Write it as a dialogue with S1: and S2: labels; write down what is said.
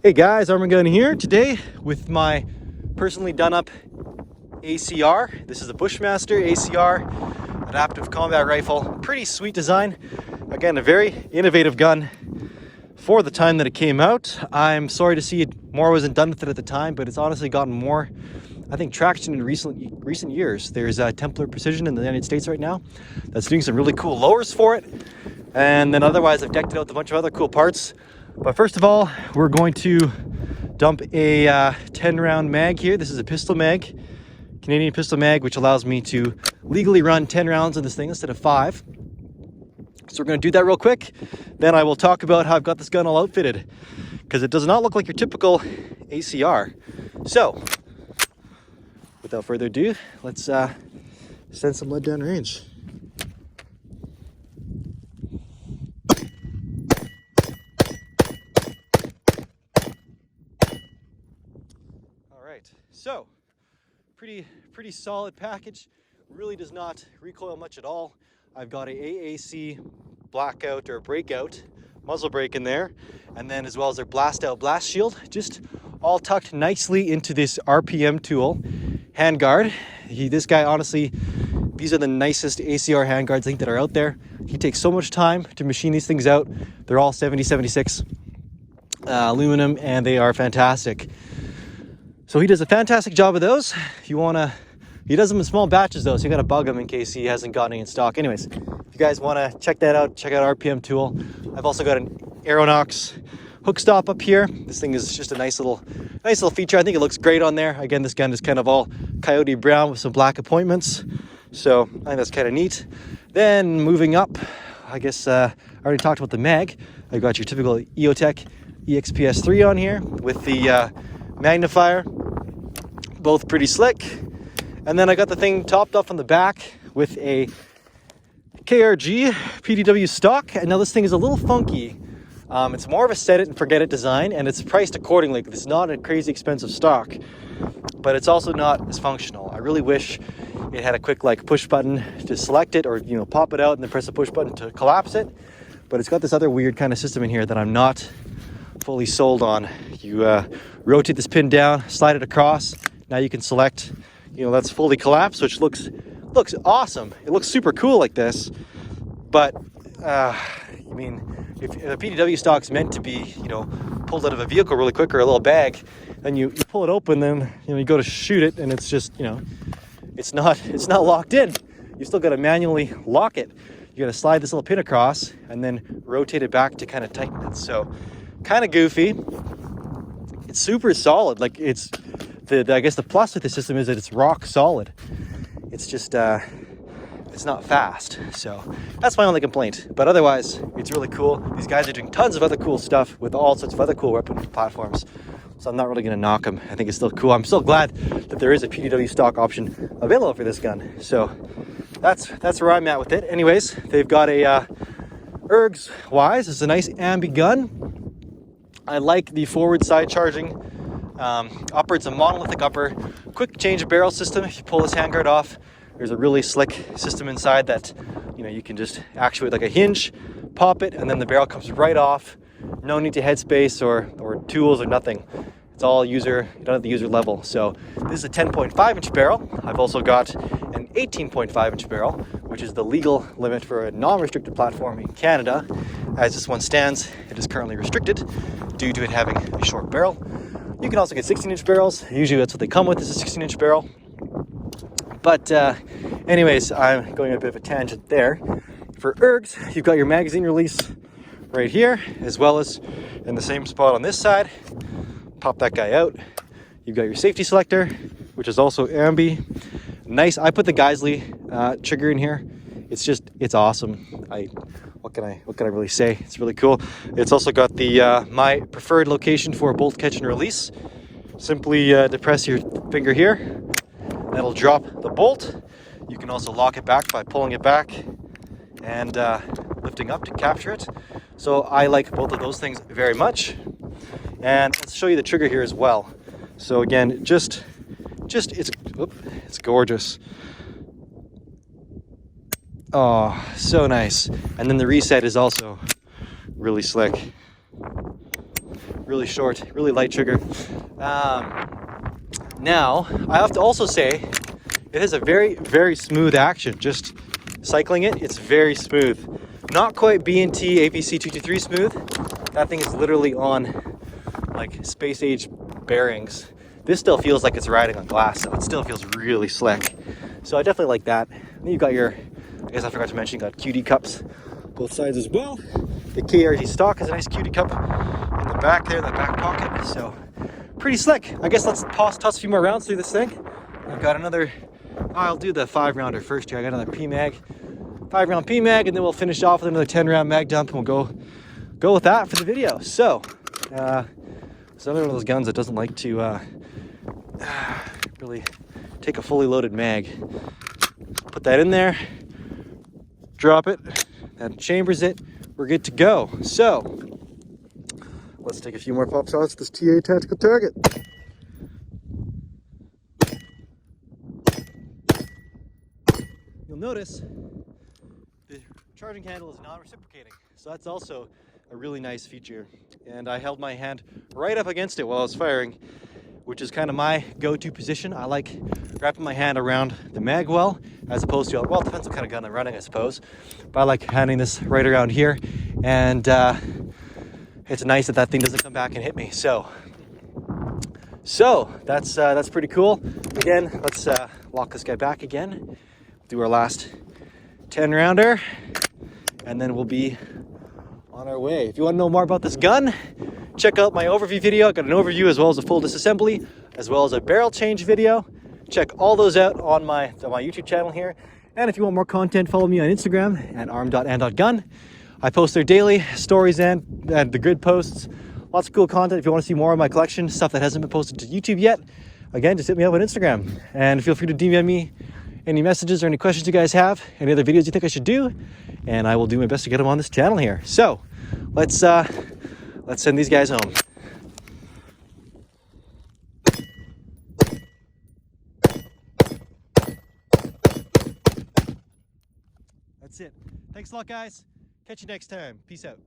S1: Hey guys, Arm&Gun here today with my personally done up ACR. This is a Bushmaster ACR adaptive combat rifle. Pretty sweet design. Again, a very innovative gun for the time that it came out. I'm sorry to see more wasn't done with it at the time, but it's honestly gotten more, I think, traction in recent years. There's Templar Precision in the United States right now that's doing some really cool lowers for it. And then otherwise I've decked it out with a bunch of other cool parts. But first of all, we're going to dump a 10 round mag here. This is a pistol mag, Canadian pistol mag, which allows me to legally run 10 rounds in this thing instead of 5. So we're going to do that real quick. Then I will talk about how I've got this gun all outfitted, because it does not look like your typical ACR. So without further ado, let's send some lead down range. So, pretty solid package. Really does not recoil much at all. I've got a AAC blackout or breakout muzzle brake in there, and then as well as their blast out blast shield, just all tucked nicely into this RPM tool handguard. This guy, honestly, these are the nicest ACR handguards I think that are out there. He takes so much time to machine these things out. They're all 7076 aluminum, and they are fantastic. So he does a fantastic job of those. He does them in small batches though, so you gotta bug him in case he hasn't got any in stock. Anyways, if you guys wanna check that out, check out RPM tool. I've also got an Aeronox hook stop up here. This thing is just a nice little feature. I think it looks great on there. Again, this gun is kind of all coyote brown with some black appointments. So I think that's kind of neat. Then moving up, I guess I already talked about the mag. I've got your typical EOTech EXPS3 on here with the magnifier. Both pretty slick. And then I got the thing topped off on the back with a KRG PDW stock. And now this thing is a little funky. It's more of a set it and forget it design, and it's priced accordingly. It's not a crazy expensive stock, but it's also not as functional. I really wish it had a quick push button to select it, or pop it out and then press the push button to collapse it. But it's got this other weird kind of system in here that I'm not fully sold on. You rotate this pin down, slide it across. Now you can select, that's fully collapsed, which looks awesome. It looks super cool like this. But if a PDW stock's meant to be, pulled out of a vehicle really quick or a little bag, then you pull it open, then you go to shoot it, and it's just it's not locked in. You still got to manually lock it. You got to slide this little pin across and then rotate it back to kind of tighten it. So kind of goofy. It's super solid. I guess the plus with the system is that it's rock solid. It's just it's not fast. So that's my only complaint. But otherwise, it's really cool. These guys are doing tons of other cool stuff with all sorts of other cool weapon platforms. So I'm not really going to knock them. I think it's still cool. I'm still glad that there is a PDW stock option available for this gun. So that's where I'm at with it. Anyways, they've got a ergs wise. It's a nice ambi gun. I like the forward side charging upper. It's a monolithic upper, quick change of barrel system. If you pull this handguard off, there's a really slick system inside that you can just actuate like a hinge, pop it, and then the barrel comes right off. No need to headspace or tools or nothing. It's all user, you don't have the user level. So this is a 10.5 inch barrel. I've also got an 18.5 inch barrel, which is the legal limit for a non-restricted platform in Canada. As this one stands, it is currently restricted due to it having a short barrel. You can also get 16-inch barrels. Usually that's what they come with, is a 16-inch barrel. But anyways, I'm going on a bit of a tangent there. For ergs, you've got your magazine release right here, as well as in the same spot on this side. Pop that guy out. You've got your safety selector, which is also ambi. Nice. I put the Geisley trigger in here. It's awesome. What can I really say? It's really cool. It's also got the my preferred location for bolt catch and release. Simply depress your finger here. That'll drop the bolt. You can also lock it back by pulling it back and lifting up to capture it. So I like both of those things very much. And let's show you the trigger here as well. So again, it's gorgeous. Oh, so nice. And then the reset is also really slick. really short, really light trigger. Now, I have to also say, it has a very, very smooth action. Just cycling it, it's very smooth. Not quite B&T APC 223 smooth. That thing is literally on like space age bearings. This still feels like it's riding on glass, so it still feels really slick. So I definitely like that. And then you've got your, I guess I forgot to mention, you got QD cups both sides as well. The KRZ stock has a nice QD cup in the back there, that back pocket. So pretty slick. I guess let's toss a few more rounds through this thing. I've got another, I'll do the 5-rounder first here. I got another PMag, 5-round PMag, and then we'll finish off with another 10-round mag dump, and we'll go with that for the video. So, it's another one of those guns that doesn't like to really take a fully loaded mag. Put that in there, drop it, that chambers it, we're good to go. So, let's take a few more pop shots at this TA tactical target. You'll notice the charging handle is non-reciprocating, so that's also a really nice feature. And I held my hand right up against it while I was firing, which is kind of my go-to position. I like wrapping my hand around the mag well, as opposed to, well, it depends what kind of gun I'm running, I suppose. But I like handing this right around here, and it's nice that thing doesn't come back and hit me. So that's pretty cool. Again, let's lock this guy back again. Do our last 10-rounder, and then we'll be on our way. If you want to know more about this gun, check out my overview video. I got an overview as well as a full disassembly, as well as a barrel change video. Check all those out on my YouTube channel here. And if you want more content, follow me on Instagram at arm.and.gun. I post there daily, stories and the grid posts. Lots of cool content. If you want to see more of my collection, stuff that hasn't been posted to YouTube yet, again, just hit me up on Instagram. And feel free to DM me any messages or any questions you guys have, any other videos you think I should do, and I will do my best to get them on this channel here. So let's send these guys home. That's it. Thanks a lot, guys. Catch you next time. Peace out.